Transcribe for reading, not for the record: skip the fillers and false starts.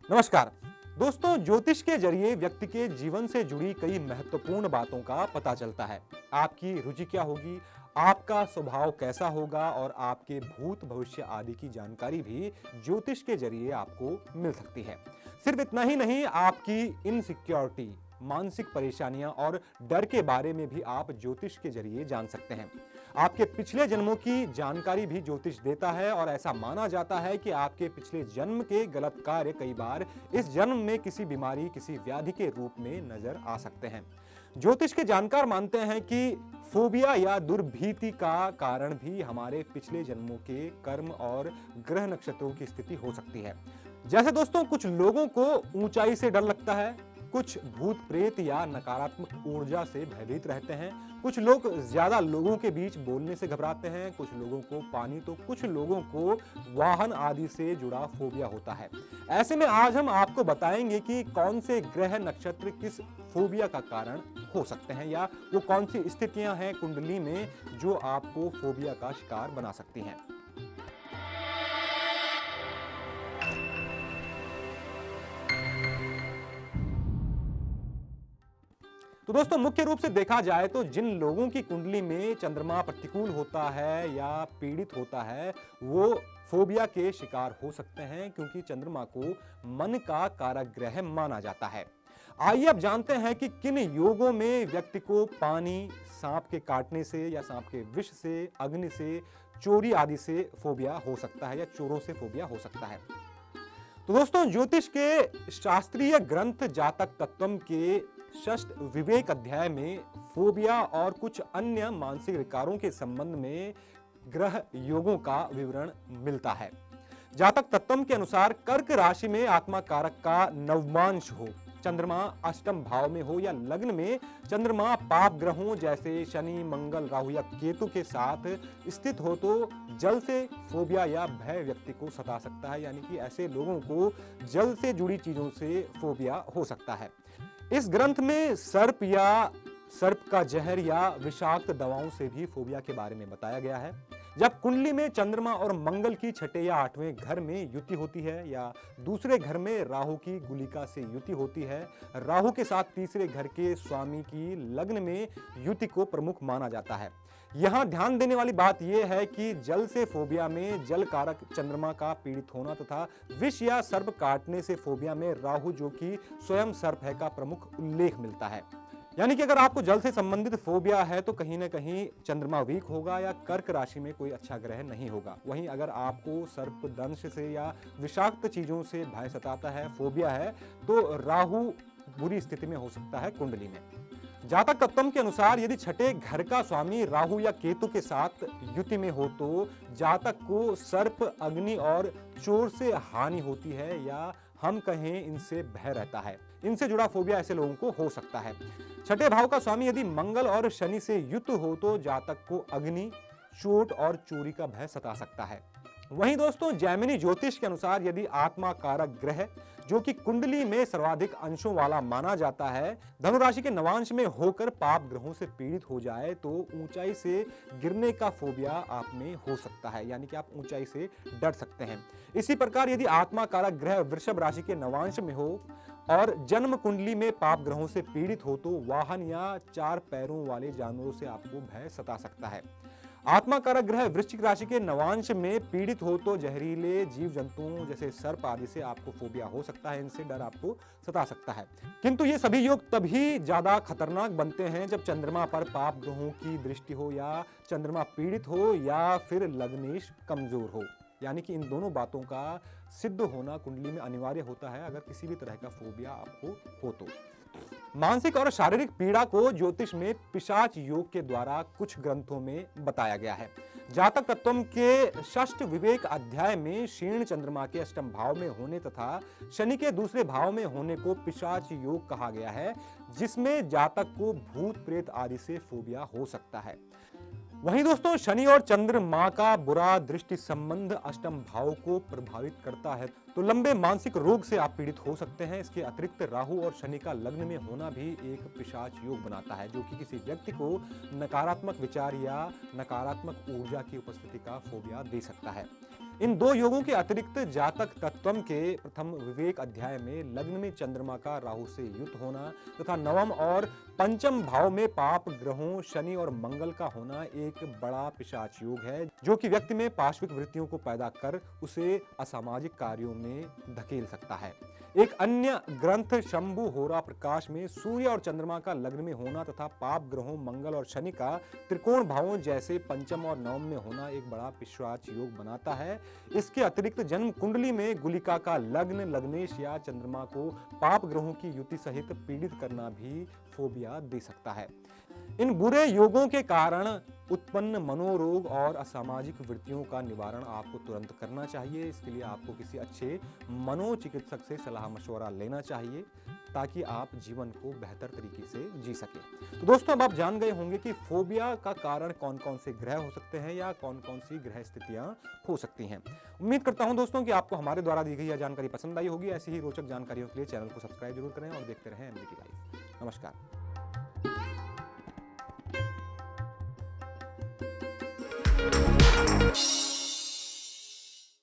नमस्कार दोस्तों, ज्योतिष के जरिए व्यक्ति के जीवन से जुड़ी कई महत्वपूर्ण बातों का पता चलता है। आपकी रुचि क्या होगी, आपका स्वभाव कैसा होगा और आपके भूत भविष्य आदि की जानकारी भी ज्योतिष के जरिए आपको मिल सकती है। सिर्फ इतना ही नहीं, आपकी इनसिक्योरिटी, मानसिक परेशानियां और डर के बारे में भी आप ज्योतिष के जरिए जान सकते हैं। आपके पिछले जन्मों की जानकारी भी ज्योतिष देता है और ऐसा माना जाता है कि आपके पिछले जन्म के गलत कार्य कई बार इस जन्म में किसी बीमारी, किसी व्याधि के रूप में नजर आ सकते हैं। ज्योतिष के जानकार मानते हैं कि फोबिया या दुर्भीति का कारण भी हमारे पिछले जन्मों के कर्म और ग्रह नक्षत्रों की स्थिति हो सकती है। जैसे दोस्तों, कुछ लोगों को ऊंचाई से डर लगता है, कुछ भूत प्रेत या नकारात्मक ऊर्जा से भयभीत रहते हैं, कुछ लोग ज्यादा लोगों के बीच बोलने से घबराते हैं, कुछ लोगों को पानी तो कुछ लोगों को वाहन आदि से जुड़ा फोबिया होता है। ऐसे में आज हम आपको बताएंगे कि कौन से ग्रह नक्षत्र किस फोबिया का कारण हो सकते हैं या वो कौन सी स्थितियां हैं कुंडली में जो आपको फोबिया का शिकार बना सकती हैं। तो दोस्तों, मुख्य रूप से देखा जाए तो जिन लोगों की कुंडली में चंद्रमा प्रतिकूल होता है या पीड़ित होता है, वो फोबिया के शिकार हो सकते हैं, क्योंकि चंद्रमा को मन का कारक ग्रह माना जाता है। आइए अब जानते हैं कि किन योगों में व्यक्ति को पानी, सांप के काटने से या सांप के विष से, अग्नि से, चोरी आदि से फोबिया हो सकता है या चोरों से फोबिया हो सकता है। तो दोस्तों, ज्योतिष के शास्त्रीय ग्रंथ जातक तत्वम के षष्ठ विवेक अध्याय में फोबिया और कुछ अन्य मानसिक विकारों के संबंध में ग्रह योगों का विवरण मिलता है। जातक तत्वम के अनुसार कर्क राशि में आत्मा कारक का नवमांश हो, चंद्रमा अष्टम भाव में हो या लग्न में चंद्रमा पाप ग्रहों जैसे शनि, मंगल, राहु या केतु के साथ स्थित हो तो जल से फोबिया या भय व्यक्ति को सता सकता है। यानी कि ऐसे लोगों को जल से जुड़ी चीजों से फोबिया हो सकता है। इस ग्रंथ में सर्प या सर्प का जहर या विषाक्त दवाओं से भी फोबिया के बारे में बताया गया है। जब कुंडली में चंद्रमा और मंगल की छठे या आठवें घर में युति होती है या दूसरे घर में राहु की गुलिका से युति होती है, राहु के साथ तीसरे घर के स्वामी की लग्न में युति को प्रमुख माना जाता है। यहाँ ध्यान देने वाली बात यह है कि जल से फोबिया में जल कारक चंद्रमा का पीड़ित होना तथा विष या सर्प काटने से फोबिया में राहु, जो कि स्वयं सर्प है, का प्रमुख उल्लेख मिलता है। यानी कि अगर आपको जल से संबंधित फोबिया है तो कहीं ना कहीं चंद्रमा वीक होगा या कर्क राशि में कोई अच्छा ग्रह नहीं होगा। वहीं अगर आपको सर्प दंश से या विषाक्त चीजों से भय सताता है, फोबिया है, तो राहु बुरी स्थिति में हो सकता है कुंडली में। जातक तत्वम के अनुसार यदि छठे घर का स्वामी राहु या केतु के साथ युति में हो तो जातक को सर्प, अग्नि और चोर से हानि होती है या हम कहें इनसे भय रहता है। इनसे जुड़ा फोबिया ऐसे लोगों को हो सकता है। छठे भाव का स्वामी यदि मंगल और शनि से युक्त हो तो जातक को अग्नि, चोट और चोरी का भय सता सकता है। वहीं दोस्तों, जैमिनी ज्योतिष के अनुसार यदि आत्मा कारक ग्रह, जो कि कुंडली में सर्वाधिक अंशों वाला माना जाता है, धनु राशि के नवांश में होकर पाप ग्रहों से पीड़ित हो जाए तो ऊंचाई से गिरने का फोबिया आप में हो सकता है। यानी कि आप ऊंचाई से डर सकते हैं। इसी प्रकार यदि आत्मा कारक ग्रह वृषभ राशि के नवांश में हो और जन्म कुंडली में पाप ग्रहों से पीड़ित हो तो वाहन या चार पैरों वाले जानवरों से आपको भय सता सकता है। आत्मा कारक ग्रह वृश्चिक राशि के नवांश में पीड़ित हो तो जहरीले जीव जंतुओं जैसे सर्प आदि से आपको फोबिया हो सकता है। इनसे डर आपको सता सकता है। किंतु ये सभी योग तभी ज्यादा खतरनाक बनते हैं जब चंद्रमा पर पाप ग्रहों की दृष्टि हो या चंद्रमा पीड़ित हो या फिर लग्नेश कमजोर हो। यानी कि इन दोनों बातों का सिद्ध होना कुंडली में अनिवार्य होता है अगर किसी भी तरह का फोबिया आपको हो तो। मानसिक और शारीरिक पीड़ा को ज्योतिष में पिशाच योग के द्वारा कुछ ग्रंथों में बताया गया है। जातक तत्वम के षष्ठ विवेक अध्याय में शीर्ण चंद्रमा के अष्टम भाव में होने तथा शनि के दूसरे भाव में होने को पिशाच योग कहा गया है, जिसमें जातक को भूत प्रेत आदि से फोबिया हो सकता है। वहीं दोस्तों, शनि और चंद्रमा का बुरा दृष्टि संबंध अष्टम भाव को प्रभावित करता है तो लंबे मानसिक रोग से आप पीड़ित हो सकते हैं। इसके अतिरिक्त राहु और शनि का लग्न में होना भी एक पिशाच योग बनाता है, जो कि किसी व्यक्ति को नकारात्मक विचार या नकारात्मक ऊर्जा की उपस्थिति का फोबिया दे सकता है। इन दो योगों के अतिरिक्त जातक तत्वम के प्रथम विवेक अध्याय में लग्न में चंद्रमा का राहु से युक्त होना तथा नवम और पंचम भाव में पाप ग्रहों शनि और मंगल का होना एक बड़ा पिशाच योग है, जो कि व्यक्ति में पाशविक वृत्तियों को पैदा कर उसे असामाजिक कार्यों में धकेल सकता है। एक अन्य ग्रंथ शंभु होरा प्रकाश में सूर्य और चंद्रमा का लग्न में होना तथा पाप ग्रहों मंगल और शनि का त्रिकोण भावों जैसे पंचम और नवम में होना एक बड़ा पिशाच योग बनाता है। इसके अतिरिक्त जन्म कुंडली में गुलिका का लग्न लग्नेश या चंद्रमा को पाप ग्रहों की युति सहित पीड़ित करना भी फोबिया दे सकता है। इन बुरे योगों के कारण उत्पन्न मनोरोग और असामाजिक वृत्तियों का निवारण आपको तुरंत करना चाहिए। इसके लिए आपको किसी अच्छे मनोचिकित्सक से सलाह मशवरा लेना चाहिए ताकि आप जीवन को बेहतर तरीके से जी सके। तो दोस्तों, अब आप जान गए होंगे कि फोबिया का कारण कौन कौन से ग्रह हो सकते हैं या कौन कौन सी ग्रह स्थितियां हो सकती हैं। उम्मीद करता हूं दोस्तों कि आपको हमारे द्वारा दी गई यह जानकारी पसंद आई होगी। ऐसी ही रोचक जानकारियों के लिए चैनल को सब्सक्राइब जरूर करें और देखते रहें एमबीटी लाइव। नमस्कार।